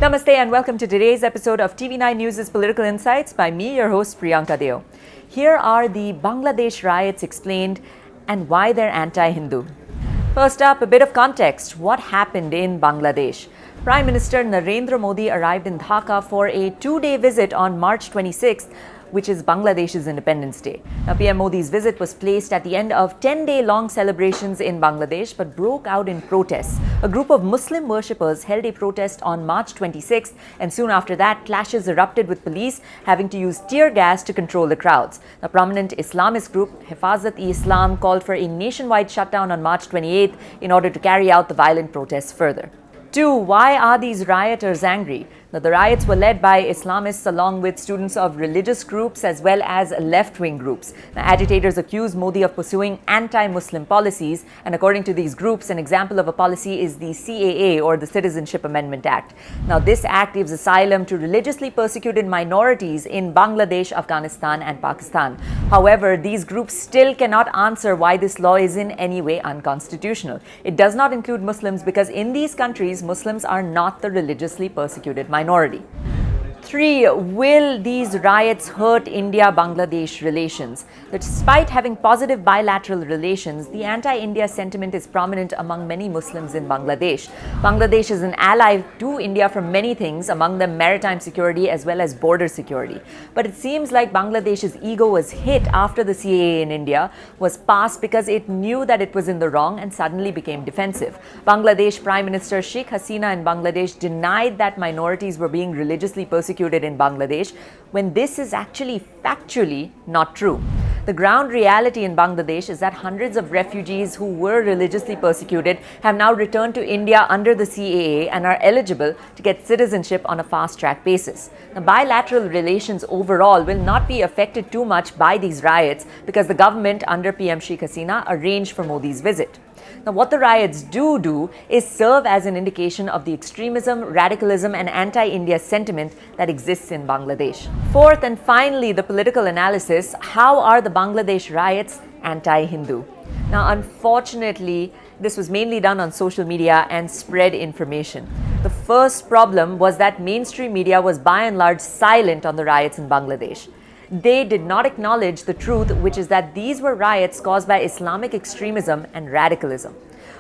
Namaste and welcome to today's episode of TV9 News' Political Insights by me, your host Priyanka Deo. Here are the Bangladesh riots explained and why they're anti-Hindu. First up, a bit of context. What happened in Bangladesh? Prime Minister Narendra Modi arrived in Dhaka for a two-day visit on March 26th, which is Bangladesh's Independence Day. Now, PM Modi's visit was placed at the end of 10-day-long celebrations in Bangladesh, but broke out in protests. A group of Muslim worshippers held a protest on March 26th, and soon after that, clashes erupted with police having to use tear gas to control the crowds. The prominent Islamist group, Hifazat-e-Islam, called for a nationwide shutdown on March 28th in order to carry out the violent protests further. 2. Why are these rioters angry? Now, the riots were led by Islamists along with students of religious groups as well as left-wing groups. Now, agitators accuse Modi of pursuing anti-Muslim policies, and according to these groups, an example of a policy is the CAA, or the Citizenship Amendment Act. Now, this act gives asylum to religiously persecuted minorities in Bangladesh, Afghanistan and Pakistan. However, these groups still cannot answer why this law is in any way unconstitutional. It does not include Muslims because in these countries, Muslims are not the religiously persecuted minority. 3. Will these riots hurt India-Bangladesh relations? Despite having positive bilateral relations, the anti-India sentiment is prominent among many Muslims in Bangladesh. Bangladesh is an ally to India for many things, among them maritime security as well as border security. But it seems like Bangladesh's ego was hit after the CAA in India was passed because it knew that it was in the wrong and suddenly became defensive. Bangladesh Prime Minister Sheikh Hasina in Bangladesh denied that minorities were being religiously persecuted in Bangladesh, when this is actually factually not true. The ground reality in Bangladesh is that hundreds of refugees who were religiously persecuted have now returned to India under the CAA and are eligible to get citizenship on a fast-track basis. Now, bilateral relations overall will not be affected too much by these riots because the government under PM Sheikh Hasina arranged for Modi's visit. Now, what the riots do is serve as an indication of the extremism, radicalism and anti-India sentiment that exists in Bangladesh. Fourth and finally, the political analysis. How are the Bangladesh riots anti-Hindu? Now, unfortunately, this was mainly done on social media and spread information. The first problem was that mainstream media was by and large silent on the riots in Bangladesh. They did not acknowledge the truth, which is that these were riots caused by Islamic extremism and radicalism.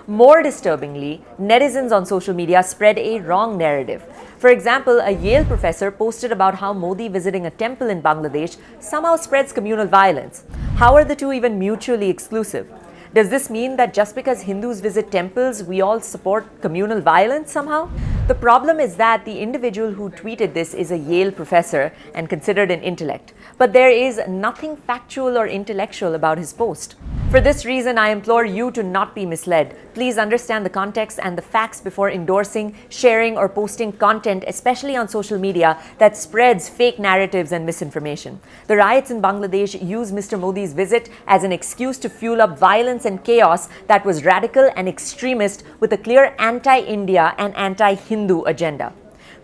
More disturbingly, netizens on social media spread a wrong narrative. For example, a Yale professor posted about how Modi visiting a temple in Bangladesh somehow spreads communal violence. How are the two even mutually exclusive? Does this mean that just because Hindus visit temples, we all support communal violence somehow? The problem is that the individual who tweeted this is a Yale professor and considered an intellect. But there is nothing factual or intellectual about his post. For this reason, I implore you to not be misled. Please understand the context and the facts before endorsing, sharing, or posting content, especially on social media, that spreads fake narratives and misinformation. The riots in Bangladesh use Mr. Modi's visit as an excuse to fuel up violence and chaos that was radical and extremist with a clear anti-India and anti-Hindu agenda.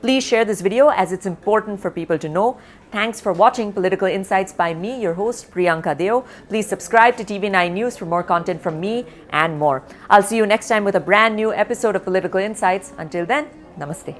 Please share this video as it's important for people to know. Thanks for watching Political Insights by me, your host Priyanka Deo. Please subscribe to TV9 News for more content from me and more. I'll see you next time with a brand new episode of Political Insights. Until then, namaste.